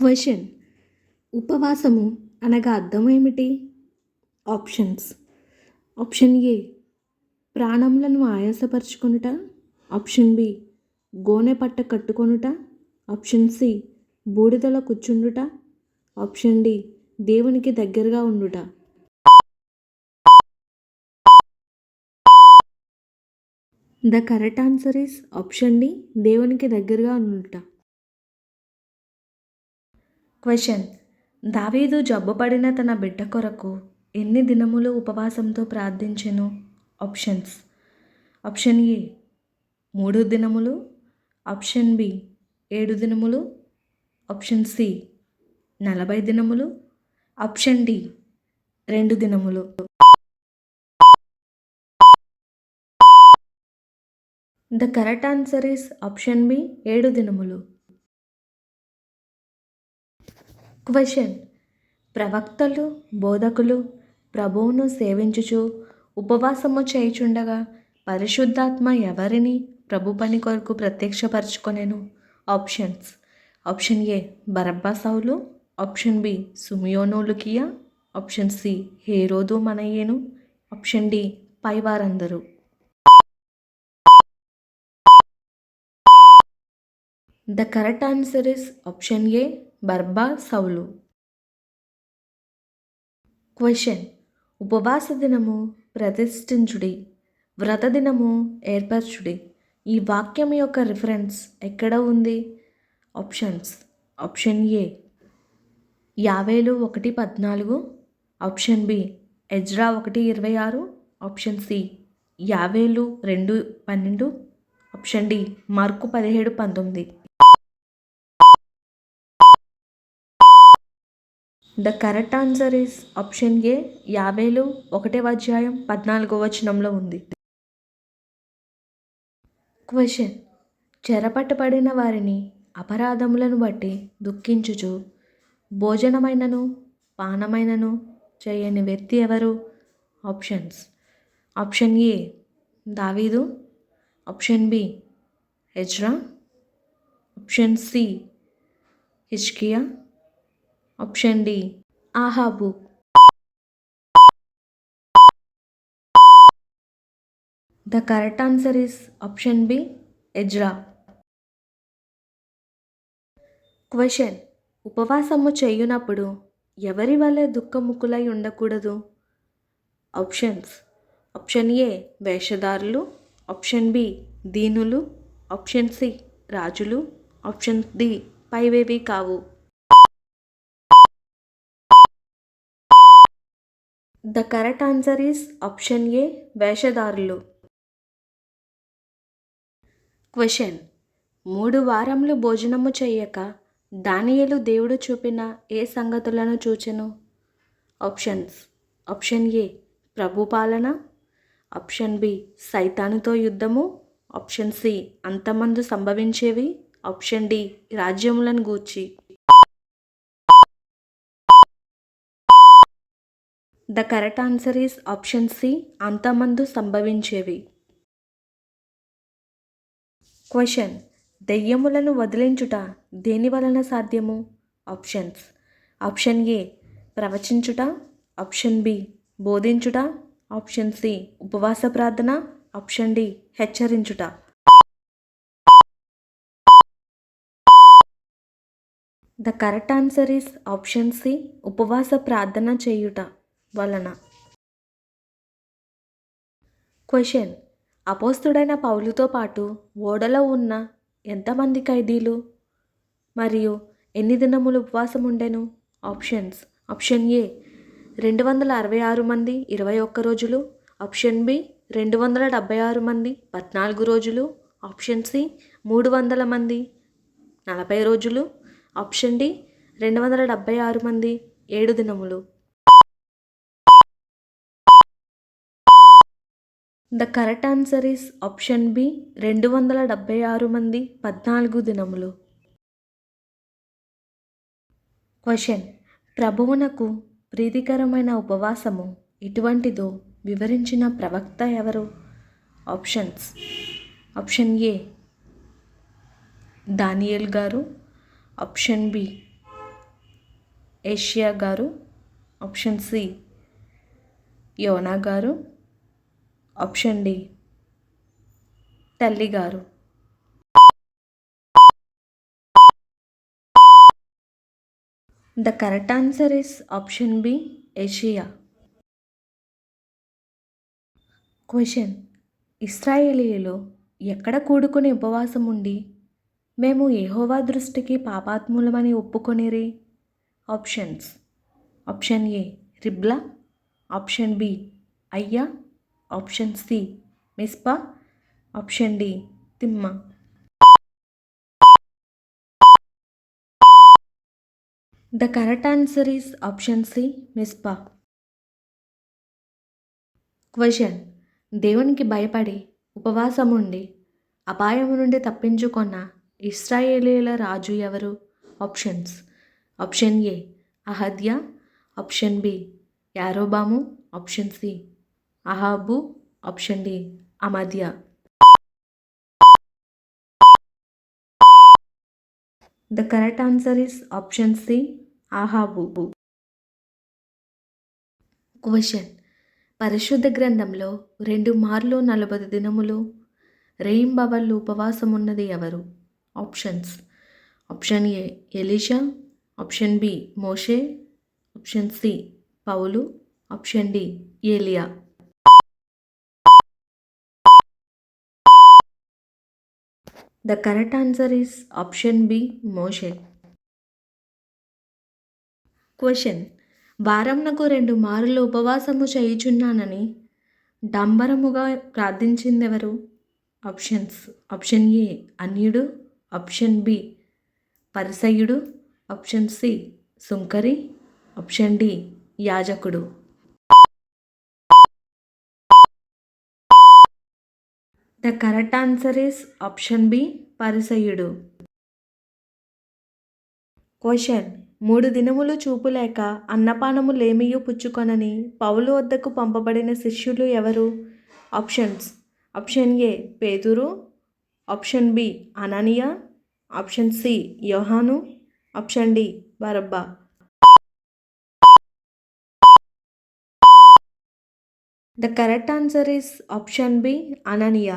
Question: ఉపవాసము అనగా అర్థం ఏమిటి? ఆప్షన్స్: ఆప్షన్ ఏ ప్రాణములను ఆయాసపరచుకొనుట, ఆప్షన్ బి గోనె పట్ట కట్టుకొనుట, ఆప్షన్ సి బూడిదలో కూర్చుండుట, ఆప్షన్ డి దేవునికి దగ్గరగా ఉండుట. The correct answer is option D దేవునికి దగ్గరగా ఉండుట. క్వశ్చన్: దావీదు జబ్బుపడిన తన బిడ్డ కొరకు ఎన్ని దినములు ఉపవాసంతో ప్రార్థించెను? ఆప్షన్స్: ఆప్షన్ ఏ 3 దినములు, ఆప్షన్ బి 7 దినములు, ఆప్షన్ సి 40 దినములు, ఆప్షన్ డి 2 దినములు. The correct answer is option B 7 దినములు. క్వశ్చన్: ప్రవక్తలు, బోధకులు ప్రభువును సేవించుచు ఉపవాసము చేయుచుండగా పరిశుద్ధాత్మ ఎవరిని ప్రభు పని కొరకు ప్రత్యక్షపరచుకొనెను? ఆప్షన్స్: ఆప్షన్ ఏ బరబ్బా సౌలు, ఆప్షన్ బి సుమియోను లుకియా, ఆప్షన్ సి హేరోదు మనయేను, ఆప్షన్ డి పైవారందరూ. The correct answer is option A బర్బా సౌలు. క్వశ్చన్: ఉపవాస దినము ప్రతిష్ఠించుడి, వ్రత దినము ఏర్పరచుడి. ఈ వాక్యం యొక్క రిఫరెన్స్ ఎక్కడ ఉంది? ఆప్షన్స్: ఆప్షన్ ఏ యావేలు 1:14, ఆప్షన్ బి ఎజ్రా 1:26, ఆప్షన్ సి యావేలు 2:12, ఆప్షన్ డి మార్కు 17:19. The correct answer is option A యావేలు 1:14 ఉంది. క్వశ్చన్: చెరపట్టబడిన వారిని అపరాధములను బట్టి దుఃఖించుచు భోజనమైనను పానమైనను చేయని వ్యక్తి ఎవరు? ఆప్షన్స్: ఆప్షన్ ఏ దావీదు, ఆప్షన్ బి ఎజ్రా, ఆప్షన్ సి హిజ్కియా, ఆప్షన్ డి ఆహాబు. The correct answer is option B ఎజ్రా. క్వశ్చన్: ఉపవాసము చేయునప్పుడు ఎవరి వలె దుఃఖముఖులై ఉండకూడదు? ఆప్షన్స్: ఆప్షన్ ఏ వేషధారులు, ఆప్షన్ బి దీనులు, ఆప్షన్ సి రాజులు, ఆప్షన్ డి పైవేవి కావు. The correct answer is option A వేషధారులు. క్వశ్చన్: 3 వారములు భోజనము చేయక దానియేలు దేవుడు చూపిన ఏ సంగతులను చూచెను? ఆప్షన్స్: ఆప్షన్ ఏ ప్రభు పాలన, ఆప్షన్ బి సైతానుతో యుద్ధము, ఆప్షన్ సి అంతమందు సంభవించేవి, ఆప్షన్ డి రాజ్యములను గూర్చి. The correct answer is option C అంతమందు సంభవించేవి. క్వశ్చన్: దెయ్యములను వదిలించుట దేని వలన సాధ్యము? ఆప్షన్స్: ఆప్షన్ ఏ ప్రవచించుట, ఆప్షన్ బి బోధించుట, ఆప్షన్ సి ఉపవాస ప్రార్థన, ఆప్షన్ డి హెచ్చరించుట. The correct answer is option C ఉపవాస ప్రార్థన చేయుట వలన. క్వశ్చన్: అపోస్తుడైన పౌలుతో పాటు ఓడలో ఉన్న ఎంతమంది ఖైదీలు మరియు ఎన్ని దినములు ఉపవాసం ఉండెను? ఆప్షన్స్: ఆప్షన్ ఏ 266 మంది 21 రోజులు, ఆప్షన్ బి 276 మంది 14 రోజులు, ఆప్షన్ సి 300 మంది 40 రోజులు, ఆప్షన్ డి 276 మంది 7 దినములు. The correct answer is option B 276 మంది 14 దినములు. క్వశ్చన్: ప్రభువునకు ప్రీతికరమైన ఉపవాసము ఎటువంటిదో వివరించిన ప్రవక్త ఎవరు? ఆప్షన్స్: ఆప్షన్ ఏ దానియేలు గారు, ఆప్షన్ బి ఏషియా గారు. ఆప్షన్ సి యోనా గారు. ఆప్షన్ డి తల్లి గారు. The correct answer is option B ఏషియా. క్వశ్చన్: ఇశ్రాయేలీయులు ఎక్కడ కూడుకుని ఉపవాసం ఉండి మేము యెహోవా దృష్టికి పాపాత్ములమని ఒప్పుకొనిరి? ఆప్షన్స్: ఆప్షన్ ఏ రిబ్లా, ఆప్షన్ బి అయ్యా, ఆప్షన్ సి మిస్పా, ఆప్షన్ డి తిమ్మ. The correct answer is option C మిస్పా. క్వశ్చన్: దేవునికి భయపడి ఉపవాసం ఉండి అపాయము నుండి తప్పించుకున్న ఇశ్రాయేలీయుల రాజు ఎవరు? ఆప్షన్స్: ఆప్షన్ ఏ అహద్యా, ఆప్షన్ బి యారోబాము, ఆప్షన్ సి అహాబు, ఆప్షన్ డి అమద్యా. The correct answer is option C అహాబు. క్వశ్చన్: పరిశుద్ధ గ్రంథంలో 2 మార్లు 40 దినములు రేయింబవళ్ళు ఉపవాసం ఉన్నది ఎవరు? ఆప్షన్స్: ఆప్షన్ ఏ ఎలీషా, ఆప్షన్ బి మోషే, ఆప్షన్ సి పౌలు, ఆప్షన్ డి ఏలియా. The correct answer is option B మోషే. క్వశ్చన్: వారంనకు 2 మారులు ఉపవాసము చేయుచున్నానని డంబరముగా ప్రార్థించిందెవరు? ఆప్షన్స్: ఆప్షన్ ఏ అన్యుడు, ఆప్షన్ బి పరిసయ్యుడు, ఆప్షన్ సి సుంకరి, ఆప్షన్ డి యాజకుడు. The correct answer is option B పరిసయ్యుడు. క్వశ్చన్: 3 దినములు చూపు లేక అన్నపానము లేమియు పుచ్చుకొనని పౌలు వద్దకు పంపబడిన శిష్యులు ఎవరు? ఆప్షన్స్: ఆప్షన్ ఏ పేతురు, ఆప్షన్ బి అననీయ, ఆప్షన్ సి యోహాను, ఆప్షన్ డి బరబ్బా. The correct answer is option B Ananias.